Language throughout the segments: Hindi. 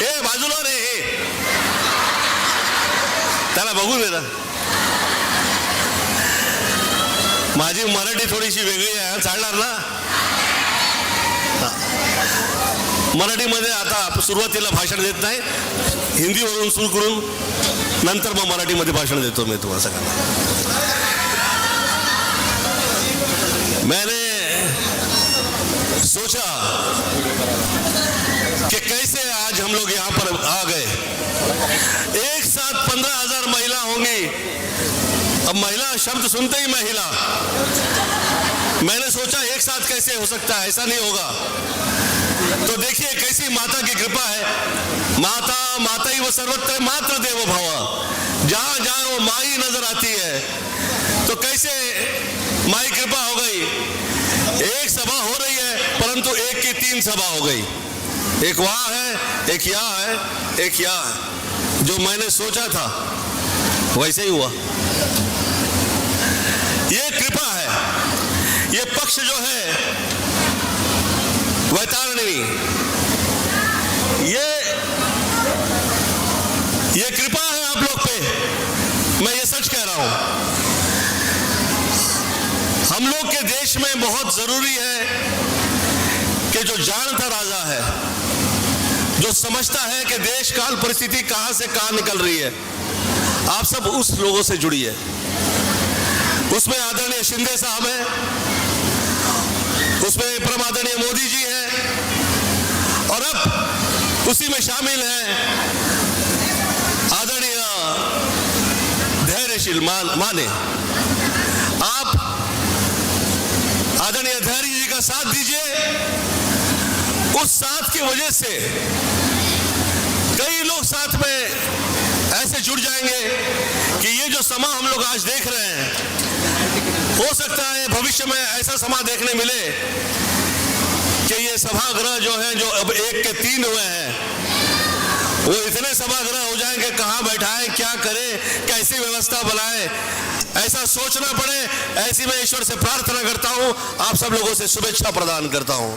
ए बाजूला रे, हे त्याला बघून दे ना. माझी मराठी थोडीशी वेगळी आहे, चालणार ना. मराठीमध्ये आता सुरुवातीला भाषण देत नाही, हिंदीवरून सुरू करून नंतर मग मराठीमध्ये भाषण देतो मी तुम्हाला सगळ्यांना. मैंने सोचा कि कैसे आज हम लोग यहाँ पर आ गए. एक साथ 15,000 महिला होंगी. अब महिला शब्द सुनते ही महिला, मैंने सोचा एक साथ कैसे हो सकता है, ऐसा नहीं होगा. तो देखिए कैसी माता की कृपा है. माता माता ही वो सर्वत्र मात्र देवो भव, जहां जहां वो माई नजर आती है. तो कैसे माई कृपा हो गई. एक सभा हो रही है परंतु एक की 3 सभा हो गई. एक वहां है, एक यहाँ है, एक यहाँ है. जो मैंने सोचा था वैसे ही हुआ. ये कृपा है. ये पक्ष जो है वैतारणी, ये कृपा है आप लोग पे. मैं ये सच कह रहा हूं. हम लोग के देश में बहुत जरूरी है कि जो जानता राजा है, जो समझता है कि देश काल परिस्थिति कहां से कहां निकल रही है, आप सब उस लोगों से जुड़िए. उसमें आदरणीय शिंदे साहब हैं, उसमें परम आदरणीय मोदी जी हैं, और अब उसी में शामिल हैं आदरणीय धैर्यशील माने. आप आदरणीय धैर्य जी का साथ दीजिए. उस साथ की वजह से कई लोग साथ में ऐसे जुड़ जाएंगे कि ये जो समा हम लोग आज देख रहे हैं, हो सकता है भविष्य में ऐसा समा देखने मिले कि ये सभागृह जो है, जो अब 1 के 3 हुए हैं, वो इतने सभागृह हो जाएंगे, कहाँ बैठाएं, क्या करें, कैसी व्यवस्था बनाएं, ऐसा सोचना पड़े. ऐसी मैं ईश्वर से प्रार्थना करता हूं, आप सब लोगों से शुभेच्छा प्रदान करता हूं.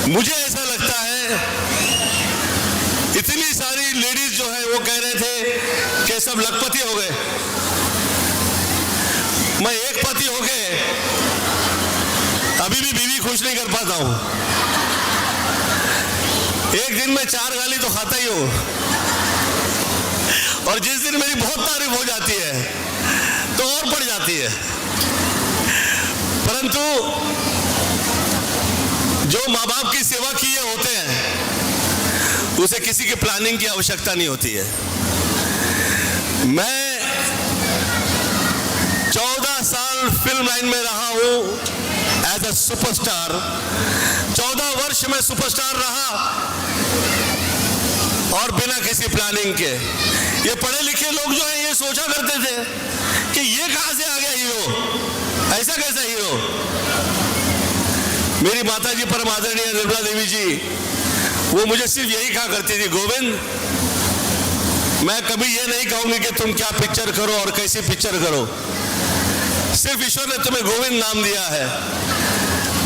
मुझे ऐसा लगता है इतनी सारी लेडीज जो है वो कह रहे थे कि सब लखपति हो गए. मैं एक पति हो गए, अभी भी बीवी खुश नहीं कर पाता हूं. एक दिन में 4 गाली तो खाता ही हूं, और जिस दिन मेरी बहुत तारीफ हो जाती है तो और बढ़ जाती है. परंतु जो माँ बाप की सेवा किए होते हैं, उसे किसी की प्लानिंग की आवश्यकता नहीं होती है. मैं 14 साल फिल्म लाइन में रहा हूं एज अ सुपरस्टार. 14 वर्ष में सुपरस्टार रहा, और बिना किसी प्लानिंग के. ये पढ़े लिखे लोग जो हैं ये सोचा करते थे कि ये कहां से आ गया हीरो, ऐसा कैसा हीरो. मेरी माताजी परम आदरणीय निर्मला देवी जी, वो मुझे सिर्फ यही कहा करती थी, गोविंद, मैं कभी ये नहीं कहूंगी कि तुम क्या पिक्चर करो और कैसी पिक्चर करो. सिर्फ ईश्वर ने तुम्हें गोविंद नाम दिया है.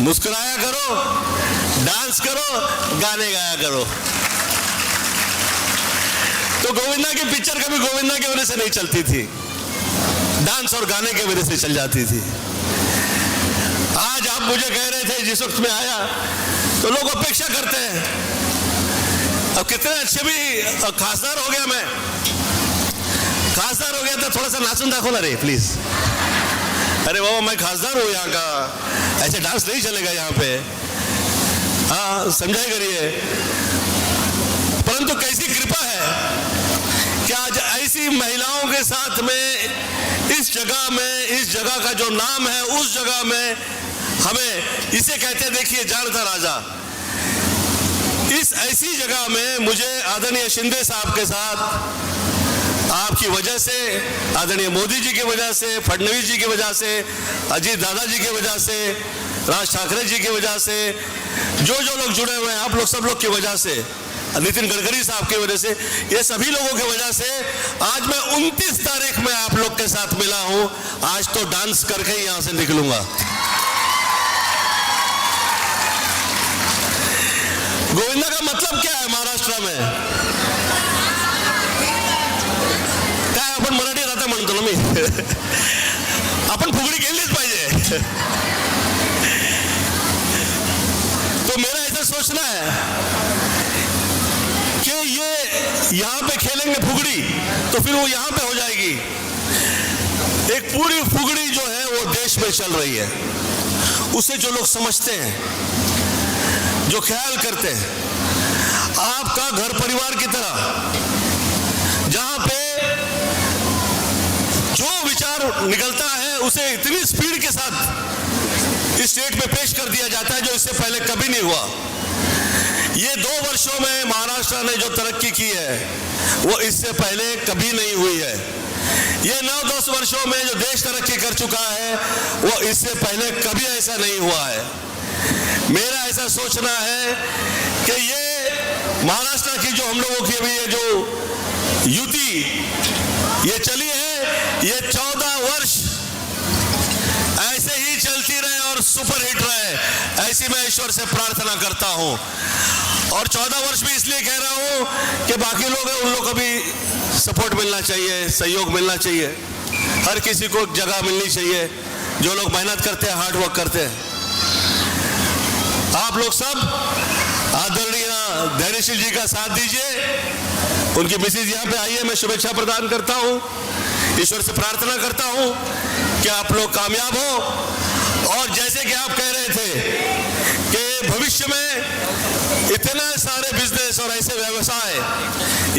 मुस्कुराया करो, डांस करो, गाने गाया करो. तो गोविंदा की पिक्चर कभी गोविंदा की वजह से नहीं चलती थी, डांस और गाने की वजह से चल जाती थी. आज आप मुझे कह रहे थे जिस वक्त में आया, तो लोग अपेक्षा करते हैं. अब कितने अच्छे भी खासदार हो गया, मैं खासदार हो गया तो थोड़ा सा नाचन दाखो ना रे प्लीज. अरे बाबा मैं खासदार हूं यहाँ का, ऐसे डांस नहीं चलेगा यहाँ पे. हाँ समझाई करिए. परंतु कैसी कृपा है कि आज ऐसी महिलाओं के साथ में इस जगह में, इस जगह का जो नाम है उस जगह में, हमें इसे कहते देखिए जानता राजा. इस ऐसी जगह में मुझे आदरणीय शिंदे साहब के साथ, आपकी वजह से, आदरणीय मोदी जी की वजह से, फडणवीस जी की वजह से, अजीत दादा जी की वजह से, राज ठाकरे जी की वजह से, जो जो लोग जुड़े हुए हैं, आप लोग सब लोग की वजह से, नितिन गडकरी साहब की वजह से, ये सभी लोगों की वजह से आज मैं 29 तारीख में आप लोग के साथ मिला हूं. आज तो डांस करके ही यहां से निकलूंगा. गोविंदा का मतलब क्या है महाराष्ट्र में? काय आपण मराठीत आता म्हणतो ना मी. आपण फुगडी केलीच पाहिजे. तो मेरा ऐसा सोचना है कि ये यहां पे खेलेंगे फुगड़ी तो फिर वो यहां पे हो जाएगी. एक पूरी फुगड़ी जो है वो देश में चल रही है. उसे जो लोग समझते हैं, जो ख्याल करते हैं, आपका घर परिवार की तरह, जहां पे जो विचार निकलता है उसे इतनी स्पीड के साथ इस स्टेट में पेश कर दिया जाता है जो इससे पहले कभी नहीं हुआ. ये 2 वर्षों में महाराष्ट्र ने जो तरक्की की है वो इससे पहले कभी नहीं हुई है. ये 9-10 वर्षों में जो देश तरक्की कर चुका है वो इससे पहले कभी ऐसा नहीं हुआ है. मेरा ऐसा सोचना है कि ये महाराष्ट्र की जो हम लोगों की भी ये जो युति ये चली है, ये 14 वर्ष ऐसे ही चलती रहे और सुपर हिट रहे, ऐसी मैं ईश्वर से प्रार्थना करता हूं. और 14 वर्ष भी इसलिए कह रहा हूं कि बाकी लोग हैं, उन लोग को भी सपोर्ट मिलना चाहिए, सहयोग मिलना चाहिए. हर किसी को जगह मिलनी चाहिए. जो लोग मेहनत करते हैं, हार्ड वर्क करते हैं. आप लोग सब आदरणीय धैर्यशील जी का साथ दीजिए. उनकी मिसेज यहाँ पे आई है, मैं शुभेच्छा प्रदान करता हूँ. ईश्वर से प्रार्थना करता हूँ कि आप लोग कामयाब हो. और जैसे कि आप कह रहे थे कि भविष्य में इतने सारे बिजनेस और ऐसे व्यवसाय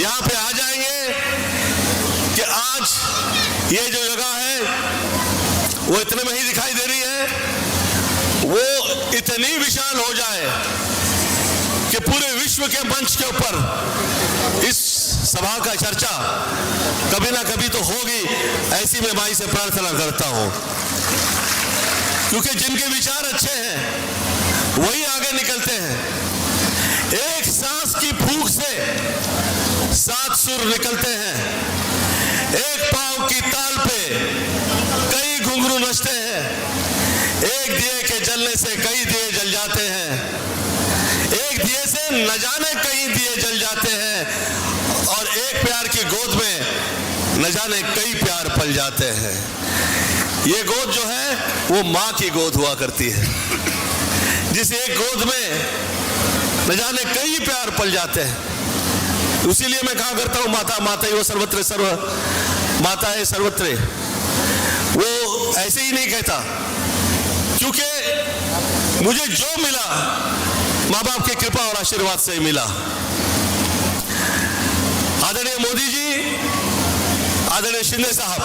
यहाँ पे आ जाएंगे कि आज ये जो जगह है वो इतने में ही दिखाई दे रही है, वो इतनी विशाल हो जाए कि पूरे विश्व के मंच के ऊपर इस सभा का चर्चा कभी ना कभी तो होगी, ऐसी मैं माई से प्रार्थना करता हूं. क्योंकि जिनके विचार अच्छे हैं वही आगे निकलते हैं. एक सांस की फूंक से 7 सुर निकलते हैं. एक पांव की ताल पे कई घुंघरू नचते हैं. एक दिए के जलने से कई दिए जल जाते हैं. एक दिए से न जाने कई दिए जल जाते हैं. और एक प्यार की गोद में न जाने कई प्यार पल जाते हैं. ये गोद जो है वो माँ की गोद हुआ करती है, जिस एक गोद में न जाने कई प्यार पल जाते हैं. इसीलिए मैं कहा करता हूँ माता माता ही वो सर्वत्र सर्व, माता है सर्वत्र. वो ऐसे ही नहीं कहता, क्योंकि मुझे जो मिला माँ बाप की कृपा और आशीर्वाद से ही मिला. आदरणीय मोदी जी, आदरणीय शिंदे साहब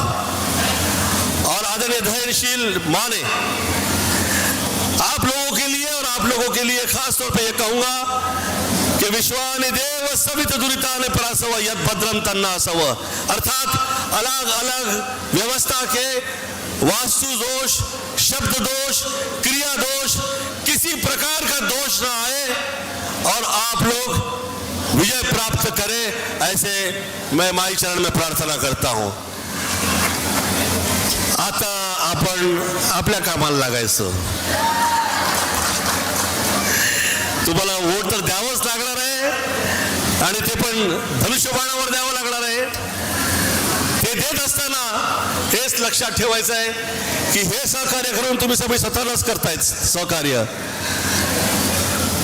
और आदरणीय धैर्यशील मां ने आप लोगों के लिए और आप लोगों के लिए खास तौर पे ये कहूंगा कि विश्वानि देव सवित दुरितानि परासव यद भद्रम तन्नासव, अर्थात अलग अलग व्यवस्था के वास्तु दोष, शब्द दोष, क्रिया दोष, किसी प्रकार का दोष ना आए और आप लोग विजय प्राप्त करें, ऐसे मैं माई चरण में प्रार्थना करता हूं. आता आपण आपल्या कामाला लागायचं. तुम्हाला वोट तर द्यावंच लागणार आहे आणि ते पण धनुष्यबाणावर द्यावं लागणार आहे. ते देत असताना हेच लक्षात ठेवायचं आहे की हे सहकार्य करून तुम्ही सगळे स्वतःलाच करतायत सहकार्य.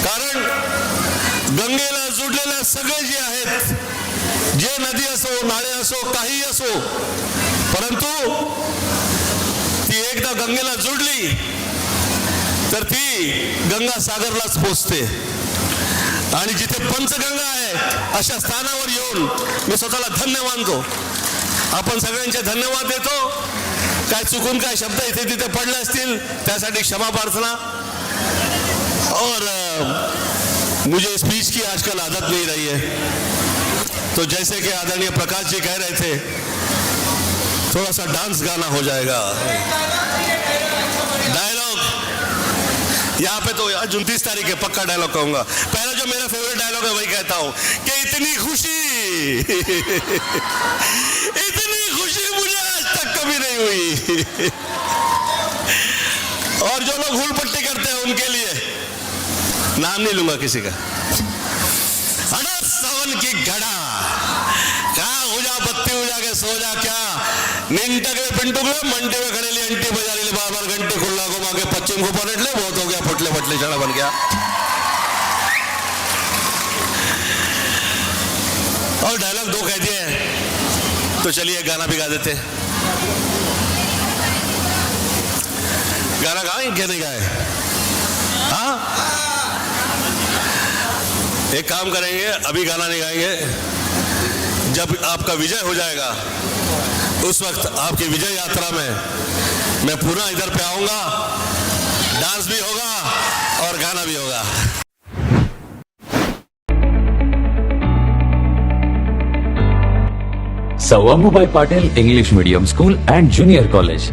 कारण गंगेला जोडलेल्या सगळे जे आहेत, जे नदी असो, नाळे असो, काही असो, परंतु ती एकदा गंगेला जोडली तर ती गंगा सागरलाच पोचते. आणि जिथे पंचगंगा आहे अशा स्थानावर येऊन मी स्वतःला धन्य मानतो. आपण सगळ्यांचे धन्यवाद देतो. काय चुकून काय शब्द इथे तिथे पडले असतील त्यासाठी क्षमा प्रार्थना. और मुझे स्पीच की आजकल आदत नहीं रही है, तो जैसे कि आदरणीय प्रकाश जी कह रहे थे, थोड़ा सा डांस गाना हो जाएगा. डायलॉग यहाँ पे तो 29 तारीख है, पक्का डायलॉग कहूंगा. पहला जो मेरा फेवरेट डायलॉग है वही कहता हूं कि इतनी खुशी इतनी खुशी मुझे आज तक कभी नहीं हुई. और जो लोग हुल पट्टी करते हैं उनके लिए नाम नहीं लूंगा किसी का, सावन की घड़ा कहा उजा बत्ती उजा के सो जा क्या निंटके पिंटुकले मंटी में खड़े लिए अंटी बजारी ले बार घंटे खुल्ला को मांगे पश्चिम को पलट ले बहुत हो गया फटले फटले चढ़ा बन गया। और डायलॉग दो कह दिए तो चलिए गाना भी गा देते। गाना गाएं क्या नहीं गाए? हाँ एक काम करेंगे अभी गाना नहीं गाएंगे, जब आपका विजय हो जाएगा उस वक्त आपकी विजय यात्रा में मैं पुनः इधर पे आऊंगा, डांस भी होगा और गाना भी होगा। Sir Ammubai Patil English Medium School and Junior College.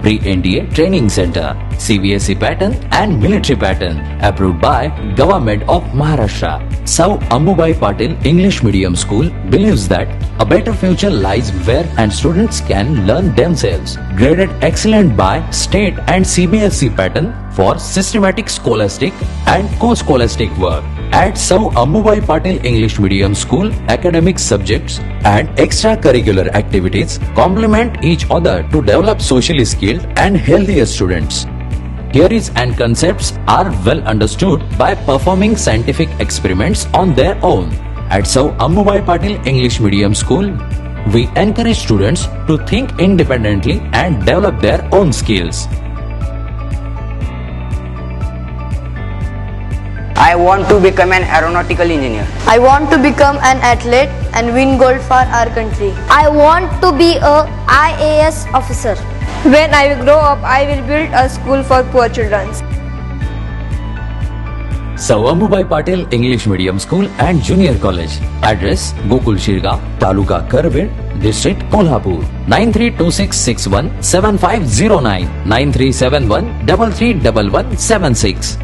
Pre-NDA Training Center, CBSE pattern and military pattern, approved by Government of Maharashtra. Sir Ammubai Patil English Medium School believes that a better future lies where and students can learn themselves. Graded excellent by state and CBSE pattern for systematic scholastic and co-scholastic work. At Sir Ammubai Patil English Medium School, academic subjects and extracurricular activities complement each other to develop socially skilled and healthier students. Theories and concepts are well understood by performing scientific experiments on their own. At Sir Ammubai Patil English Medium School, we encourage students to think independently and develop their own skills. I want to become an aeronautical engineer. I want to become an athlete and win gold for our country. I want to be a IAS officer. When I will grow up, I will build a school for poor children. Sir Ammubai Patil English Medium School and Junior College. Address Gokul Shirga, Taluka Karved, District Kolhapur. 9326617509 9371 331176.